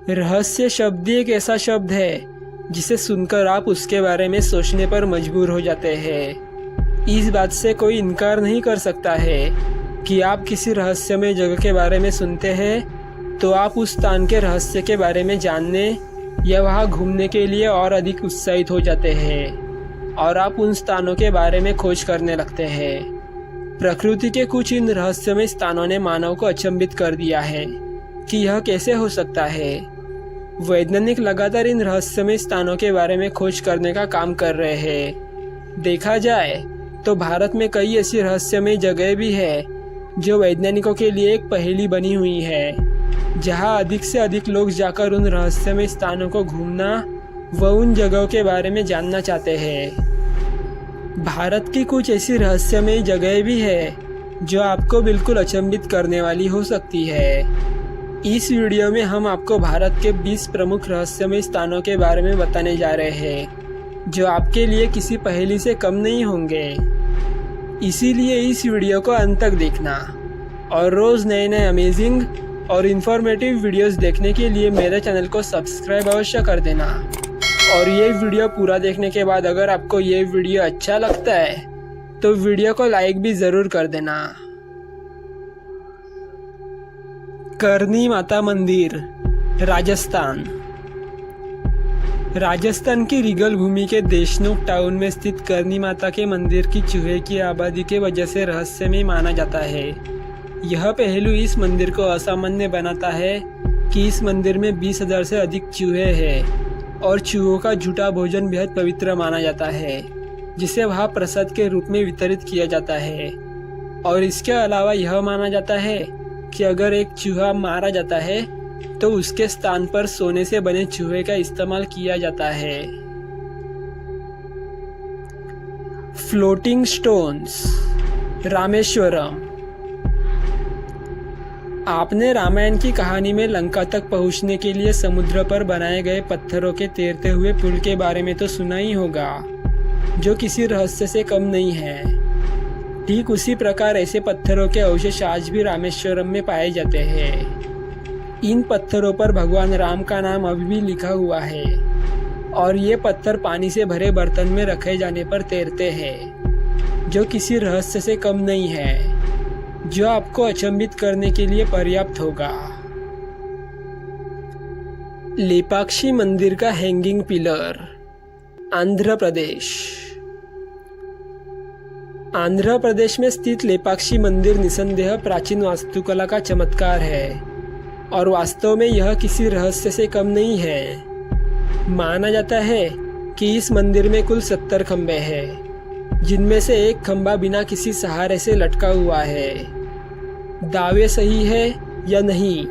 रहस्य शब्द एक ऐसा शब्द है जिसे सुनकर आप उसके बारे में सोचने पर मजबूर हो जाते हैं। इस बात से कोई इनकार नहीं कर सकता है कि आप किसी रहस्यमय जगह के बारे में सुनते हैं तो आप उस स्थान के रहस्य के बारे में जानने या वहां घूमने के लिए और अधिक उत्साहित हो जाते हैं और आप उन स्थानों के बारे में खोज करने लगते हैं। प्रकृति के कुछ इन रहस्यमय स्थानों ने मानव को अचंभित कर दिया है कि यह कैसे हो सकता है। वैज्ञानिक लगातार इन रहस्यमय स्थानों के बारे में खोज करने का काम कर रहे हैं। देखा जाए तो भारत में कई ऐसी रहस्यमय जगह भी है जो वैज्ञानिकों के लिए एक पहेली बनी हुई है, जहां अधिक से अधिक लोग जाकर उन रहस्यमय स्थानों को घूमना व उन जगहों के बारे में जानना चाहते हैं। भारत की कुछ ऐसी रहस्यमय जगह भी है जो आपको बिल्कुल अचंभित करने वाली हो सकती है। इस वीडियो में हम आपको भारत के 20 प्रमुख रहस्यमय स्थानों के बारे में बताने जा रहे हैं जो आपके लिए किसी पहेली से कम नहीं होंगे। इसीलिए इस वीडियो को अंत तक देखना और रोज़ नए नए अमेजिंग और इन्फॉर्मेटिव वीडियोस देखने के लिए मेरे चैनल को सब्सक्राइब अवश्य कर देना। और ये वीडियो पूरा देखने के बाद अगर आपको ये वीडियो अच्छा लगता है तो वीडियो को लाइक भी ज़रूर कर देना। करनी माता मंदिर, राजस्थान। राजस्थान की रिगल भूमि के देशनोक टाउन में स्थित करनी माता के मंदिर की चूहे की आबादी के वजह से रहस्यमय माना जाता है। यह पहलू इस मंदिर को असामान्य बनाता है कि इस मंदिर में 20,000 से अधिक चूहे हैं और चूहों का झूठा भोजन बेहद पवित्र माना जाता है, जिसे वहाँ प्रसाद के रूप में वितरित किया जाता है। और इसके अलावा यह माना जाता है कि अगर एक चूहा मारा जाता है तो उसके स्थान पर सोने से बने चूहे का इस्तेमाल किया जाता है। Floating stones, Rameswaram. आपने रामायण की कहानी में लंका तक पहुंचने के लिए समुद्र पर बनाए गए पत्थरों के तैरते हुए पुल के बारे में तो सुना ही होगा, जो किसी रहस्य से कम नहीं है। ठीक उसी प्रकार ऐसे पत्थरों के अवशेष आज भी रामेश्वरम में पाए जाते हैं। इन पत्थरों पर भगवान राम का नाम अभी भी लिखा हुआ है और ये पत्थर पानी से भरे बर्तन में रखे जाने पर तैरते हैं, जो किसी रहस्य से कम नहीं है, जो आपको अचंभित करने के लिए पर्याप्त होगा। लेपाक्षी मंदिर का हैंगिंग पिलर, आंध्र प्रदेश। आंध्र प्रदेश में स्थित लेपाक्षी मंदिर निसंदेह प्राचीन वास्तुकला का चमत्कार है और वास्तव में यह किसी रहस्य से कम नहीं है। माना जाता है कि इस मंदिर में कुल 70 खंभे हैं, जिनमें से एक खंभा बिना किसी सहारे से लटका हुआ है। दावे सही है या नहीं,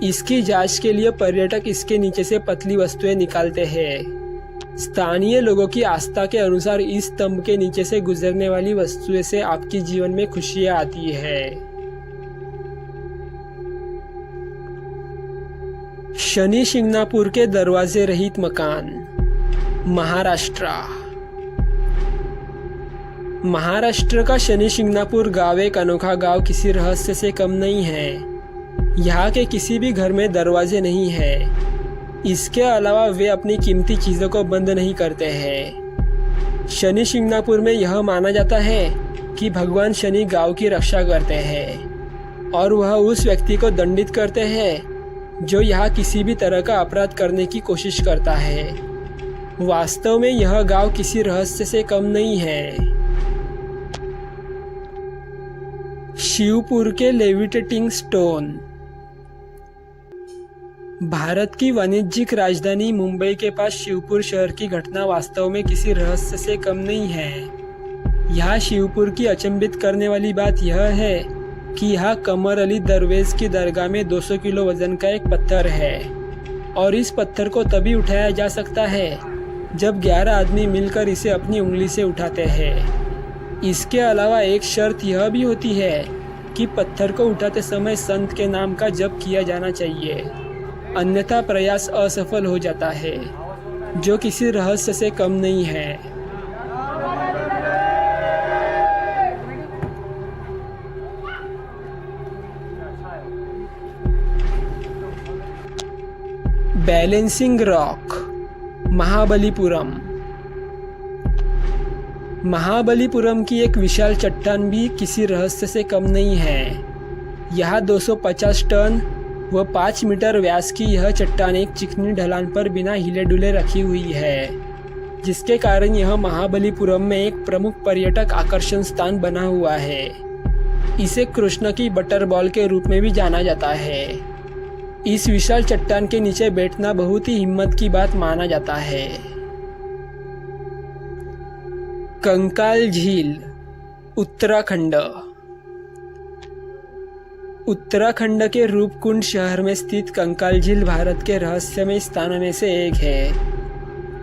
इसकी जांच के लिए पर्यटक इसके नीचे से पतली वस्तुएं निकालते हैं। स्थानीय लोगों की आस्था के अनुसार इस स्तंभ के नीचे से गुजरने वाली वस्तुएं से आपके जीवन में खुशियां आती है। शनि शिंगणापुर के दरवाजे रहित मकान, महाराष्ट्र। महाराष्ट्र का शनि शिंगणापुर गांव एक अनोखा गांव किसी रहस्य से कम नहीं है। यहाँ के किसी भी घर में दरवाजे नहीं है। इसके अलावा वे अपनी कीमती चीजों को बंद नहीं करते हैं। शनि शिंगणापुर में यह माना जाता है कि भगवान शनि गांव की रक्षा करते हैं और वह उस व्यक्ति को दंडित करते हैं जो यहाँ किसी भी तरह का अपराध करने की कोशिश करता है। वास्तव में यह गांव किसी रहस्य से कम नहीं है। शिवपुर के लेविटेटिंग स्टोन। भारत की वाणिज्यिक राजधानी मुंबई के पास शिवपुर शहर की घटना वास्तव में किसी रहस्य से कम नहीं है। यहाँ शिवपुर की अचंभित करने वाली बात यह है कि यहाँ कमर अली दरवेज की दरगाह में 200 किलो वजन का एक पत्थर है और इस पत्थर को तभी उठाया जा सकता है जब 11 आदमी मिलकर इसे अपनी उंगली से उठाते हैं। इसके अलावा एक शर्त यह भी होती है कि पत्थर को उठाते समय संत के नाम का जप किया जाना चाहिए, अन्यथा प्रयास असफल हो जाता है, जो किसी रहस्य से कम नहीं है। Balancing rock, Mahabalipuram. महाबलीपुरम की एक विशाल चट्टान भी किसी रहस्य से कम नहीं है। यहाँ 250 टन व 5 मीटर व्यास की यह चट्टान एक चिकनी ढलान पर बिना हिले डुले रखी हुई है, जिसके कारण यह महाबलीपुरम में एक प्रमुख पर्यटक आकर्षण स्थान बना हुआ है। इसे कृष्ण की बटर बॉल के रूप में भी जाना जाता है। इस विशाल चट्टान के नीचे बैठना बहुत ही हिम्मत की बात माना जाता है। कंकाल झील, उत्तराखंड। उत्तराखंड के रूपकुंड शहर में स्थित कंकाल झील भारत के रहस्यमय स्थानों में से एक है।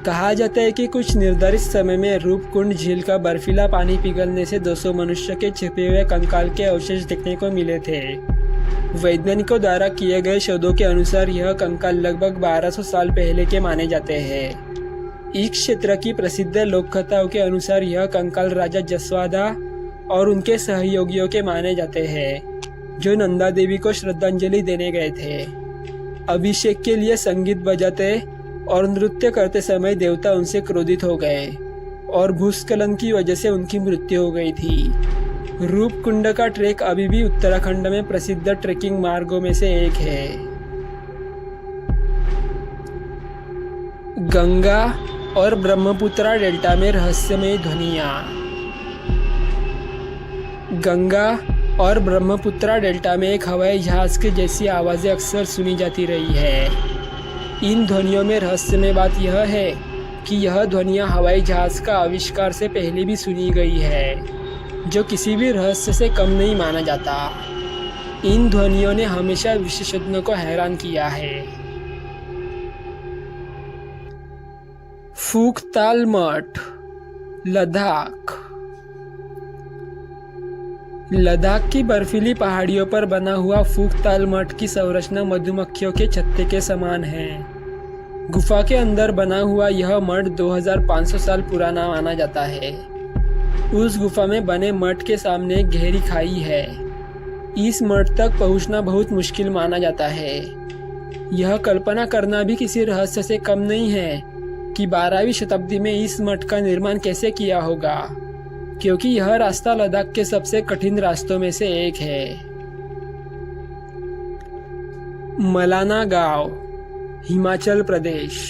कहा जाता है कि कुछ निर्धारित समय में रूपकुंड झील का बर्फीला पानी पिघलने से 200 मनुष्य के छिपे हुए कंकाल के अवशेष देखने को मिले थे। वैज्ञानिकों द्वारा किए गए शोधों के अनुसार यह कंकाल लगभग 1200 साल पहले के माने जाते हैं। इस क्षेत्र की प्रसिद्ध लोक कथाओं के अनुसार यह कंकाल राजा जसवादा और उनके सहयोगियों के माने जाते हैं, जो नंदा देवी को श्रद्धांजलि देने गए थे। अभिषेक के लिए संगीत बजाते और नृत्य करते समय देवता उनसे क्रोधित हो गए और भूस्खलन की वजह से उनकी मृत्यु हो गई थी। रूपकुंड का ट्रेक अभी भी उत्तराखंड में प्रसिद्ध ट्रेकिंग मार्गों में से एक है। गंगा और ब्रह्मपुत्रा डेल्टा में रहस्यमय ध्वनियाँ। गंगा और ब्रह्मपुत्रा डेल्टा में एक हवाई जहाज के जैसी आवाज़ें अक्सर सुनी जाती रही है। इन ध्वनियों में रहस्यमय बात यह है कि यह ध्वनियाँ हवाई जहाज का आविष्कार से पहले भी सुनी गई है, जो किसी भी रहस्य से कम नहीं माना जाता। इन ध्वनियों ने हमेशा विशेषज्ञों को हैरान किया है। फूकताल मठ, लद्दाख। लद्दाख की बर्फीली पहाड़ियों पर बना हुआ फूकताल मठ की संरचना मधुमक्खियों के छत्ते के समान है। गुफा के अंदर बना हुआ यह मठ 2500 साल पुराना माना जाता है। उस गुफा में बने मठ के सामने एक गहरी खाई है। इस मठ तक पहुंचना बहुत मुश्किल माना जाता है। यह कल्पना करना भी किसी रहस्य से कम नहीं है कि 12वीं शताब्दी में इस मठ का निर्माण कैसे किया होगा, क्योंकि यह रास्ता लद्दाख के सबसे कठिन रास्तों में से एक है। मलाना गांव, हिमाचल प्रदेश।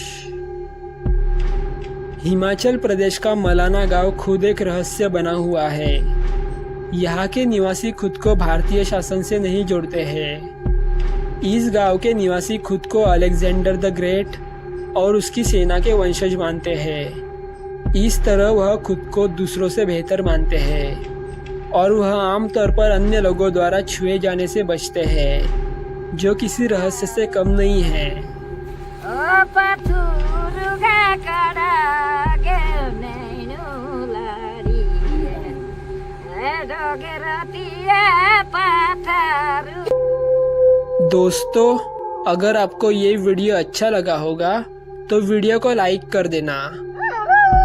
हिमाचल प्रदेश का मलाना गांव खुद एक रहस्य बना हुआ है। यहाँ के निवासी खुद को भारतीय शासन से नहीं जोड़ते हैं। इस गांव के निवासी खुद को अलेक्जेंडर द ग्रेट और उसकी सेना के वंशज मानते हैं। इस तरह वह खुद को दूसरों से बेहतर मानते हैं और वह आमतौर पर अन्य लोगों द्वारा छुए जाने से बचते हैं, जो किसी रहस्य से कम नहीं है। दोस्तों, अगर आपको ये वीडियो अच्छा लगा होगा तो वीडियो को लाइक कर देना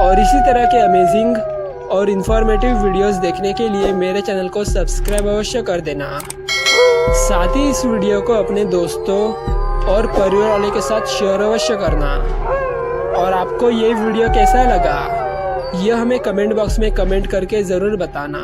और इसी तरह के अमेजिंग और इन्फॉर्मेटिव वीडियोस देखने के लिए मेरे चैनल को सब्सक्राइब अवश्य कर देना। साथ ही इस वीडियो को अपने दोस्तों और परिवार वाले के साथ शेयर अवश्य करना। और आपको ये वीडियो कैसा लगा, यह हमें कमेंट बॉक्स में कमेंट करके ज़रूर बताना।